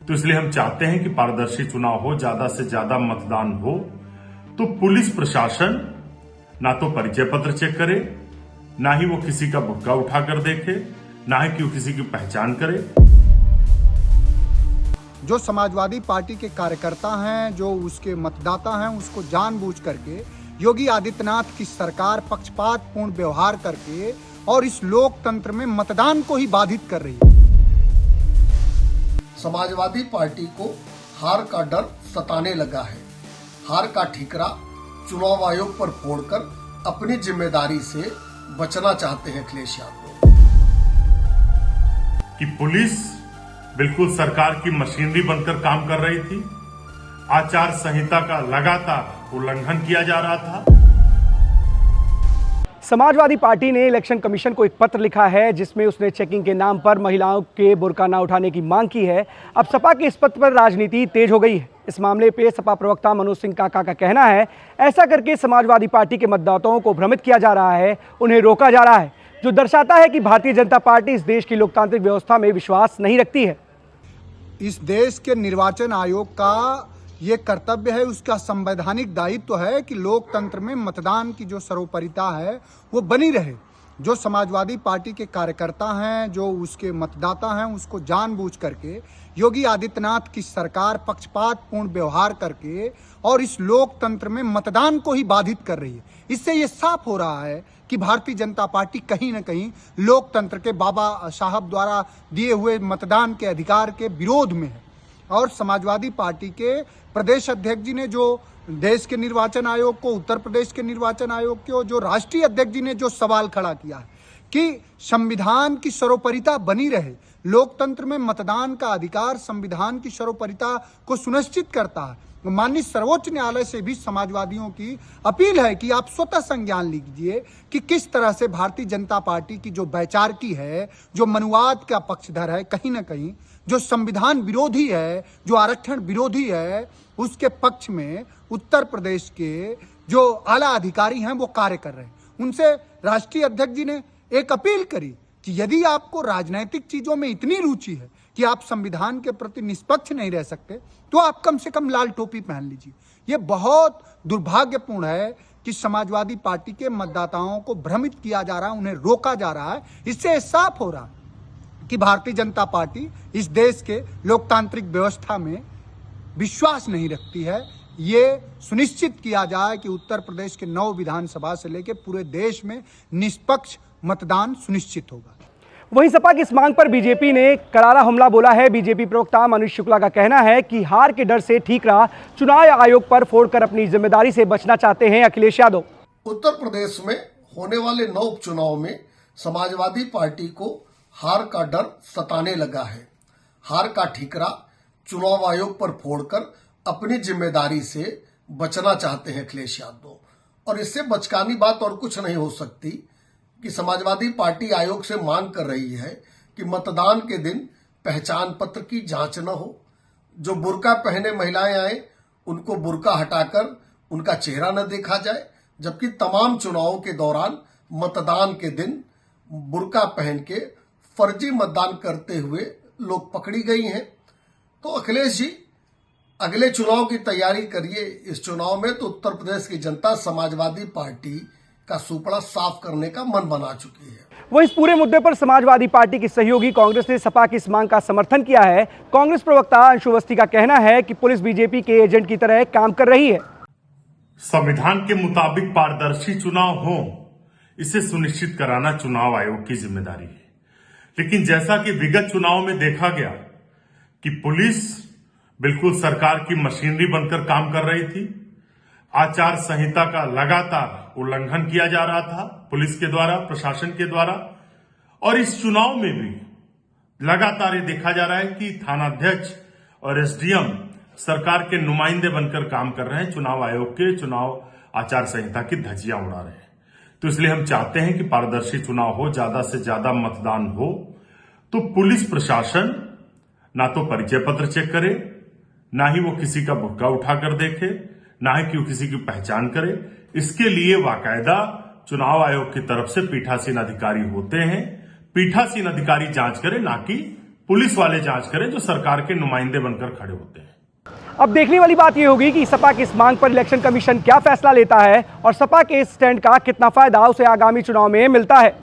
तो इसलिए हम चाहते हैं कि पारदर्शी चुनाव हो, ज्यादा से ज्यादा मतदान हो। तो पुलिस प्रशासन ना तो परिचय पत्र चेक करे, ना ही वो किसी का बुक्का उठाकर देखे, ना ही वो किसी की पहचान करे। जो समाजवादी पार्टी के कार्यकर्ता हैं, जो उसके मतदाता हैं, उसको जानबूझ करके योगी आदित्यनाथ की सरकार पक्षपातपूर्ण व्यवहार करके और इस लोकतंत्र में मतदान को ही बाधित कर रही है। समाजवादी पार्टी को हार का डर सताने लगा है। हार का ठीकरा चुनाव आयोग पर फोड़कर अपनी जिम्मेदारी से बचना चाहते हैं अखिलेश यादव। कि पुलिस बिल्कुल सरकार की मशीनरी बनकर काम कर रही थी। आचार संहिता का लगातार उल्लंघन किया जा रहा था। समाजवादी पार्टी ने इलेक्शन कमीशन को एक पत्र लिखा है जिसमें उसने चेकिंग के नाम पर महिलाओं के बुर्का न उठाने की मांग की है। अब सपा के इस पत्र पर राजनीति तेज हो गई है। इस मामले पे सपा प्रवक्ता मनोज सिंह काका का कहना है, ऐसा करके समाजवादी पार्टी के मतदाताओं को भ्रमित किया जा रहा है, उन्हें रोका जा रहा है, जो दर्शाता है कि भारतीय जनता पार्टी इस देश की लोकतांत्रिक व्यवस्था में विश्वास नहीं रखती है। इस देश के निर्वाचन आयोग का ये कर्तव्य है, उसका संवैधानिक दायित्व है कि लोकतंत्र में मतदान की जो सर्वोपरिता है वो बनी रहे। जो समाजवादी पार्टी के कार्यकर्ता हैं, जो उसके मतदाता हैं, उसको जानबूझ करके योगी आदित्यनाथ की सरकार पक्षपातपूर्ण व्यवहार करके और इस लोकतंत्र में मतदान को ही बाधित कर रही है। इससे ये साफ हो रहा है कि भारतीय जनता पार्टी कहीं न कहीं लोकतंत्र के बाबा साहब द्वारा दिए हुए मतदान के अधिकार के विरोध में है। और समाजवादी पार्टी के प्रदेश अध्यक्ष जी ने जो देश के निर्वाचन आयोग को, उत्तर प्रदेश के निर्वाचन आयोग को, जो राष्ट्रीय अध्यक्ष जी ने जो सवाल खड़ा किया है कि संविधान की सर्वोपरिता बनी रहे, लोकतंत्र में मतदान का अधिकार संविधान की सर्वोपरिता को सुनिश्चित करता है। माननीय सर्वोच्च न्यायालय से भी समाजवादियों की अपील है कि आप स्वतः संज्ञान लीजिए कि किस तरह से भारतीय जनता पार्टी की जो वैचारिकी है, जो मनुवाद का पक्षधर है, कहीं ना कहीं जो संविधान विरोधी है, जो आरक्षण विरोधी है, उसके पक्ष में उत्तर प्रदेश के जो आला अधिकारी हैं वो कार्य कर रहे हैं। उनसे राष्ट्रीय अध्यक्ष जी ने एक अपील करी कि यदि आपको राजनीतिक चीजों में इतनी रुचि है कि आप संविधान के प्रति निष्पक्ष नहीं रह सकते, तो आप कम से कम लाल टोपी पहन लीजिए। ये बहुत दुर्भाग्यपूर्ण है कि समाजवादी पार्टी के मतदाताओं को भ्रमित किया जा रहा है, उन्हें रोका जा रहा है। इससे साफ हो रहा है कि भारतीय जनता पार्टी इस देश के लोकतांत्रिक व्यवस्था में विश्वास नहीं रखती है। ये सुनिश्चित किया जाए कि उत्तर प्रदेश के 9 विधानसभा से लेकर पूरे देश में निष्पक्ष मतदान सुनिश्चित होगा। वहीं सपा की इस मांग पर बीजेपी ने करारा हमला बोला है। बीजेपी प्रवक्ता मनीष शुक्ला का कहना है कि हार के डर से ठीकरा चुनाव आयोग पर फोड़कर अपनी जिम्मेदारी से बचना चाहते हैं अखिलेश यादव। उत्तर प्रदेश में होने वाले 9 उपचुनाव में समाजवादी पार्टी को हार का डर सताने लगा है। हार का ठीकरा चुनाव आयोग पर फोड़कर अपनी जिम्मेदारी से बचना चाहते हैं अखिलेश यादव। और इससे बचकानी बात और कुछ नहीं हो सकती कि समाजवादी पार्टी आयोग से मांग कर रही है कि मतदान के दिन पहचान पत्र की जांच न हो। जो बुर्का पहने महिलाएं आए उनको बुर्का हटाकर उनका चेहरा न देखा जाए, जबकि तमाम चुनावों के दौरान मतदान के दिन बुर्का पहन के फर्जी मतदान करते हुए लोग पकड़ी गई हैं। तो अखिलेश जी अगले चुनाव की तैयारी करिए। इस चुनाव में तो उत्तर प्रदेश की जनता समाजवादी पार्टी का सुपड़ा साफ करने का मन बना चुकी है। वो इस पूरे मुद्दे पर समाजवादी पार्टी की सहयोगी कांग्रेस ने सपा की इस मांग का समर्थन किया है। कांग्रेस प्रवक्ता अंशु अवस्थी का कहना है कि पुलिस बीजेपी के एजेंट की तरह काम कर रही है। संविधान के मुताबिक पारदर्शी चुनाव हो, इसे सुनिश्चित कराना चुनाव आयोग की जिम्मेदारी है। लेकिन जैसा कि विगत चुनाव में देखा गया कि पुलिस बिल्कुल सरकार की मशीनरी बनकर काम कर रही थी। आचार संहिता का लगातार उल्लंघन किया जा रहा था पुलिस के द्वारा, प्रशासन के द्वारा। और इस चुनाव में भी लगातार ये देखा जा रहा है कि थानाध्यक्ष और एसडीएम सरकार के नुमाइंदे बनकर काम कर रहे हैं, चुनाव आयोग के चुनाव आचार संहिता की धज्जियां उड़ा रहे हैं। तो इसलिए हम चाहते हैं कि पारदर्शी चुनाव हो, ज्यादा से ज्यादा मतदान हो। तो पुलिस प्रशासन ना तो परिचय पत्र चेक करे, ना ही वो किसी का बुक्का उठाकर देखे, ना ही कि वो किसी की पहचान करे। इसके लिए बाकायदा चुनाव आयोग की तरफ से पीठासीन अधिकारी होते हैं। पीठासीन अधिकारी जांच करे, ना कि पुलिस वाले जांच करें जो सरकार के नुमाइंदे बनकर खड़े होते हैं। अब देखने वाली बात यह होगी कि सपा की इस मांग पर इलेक्शन कमीशन क्या फैसला लेता है और सपा के इस स्टैंड का कितना फायदा उसे आगामी चुनाव में मिलता है।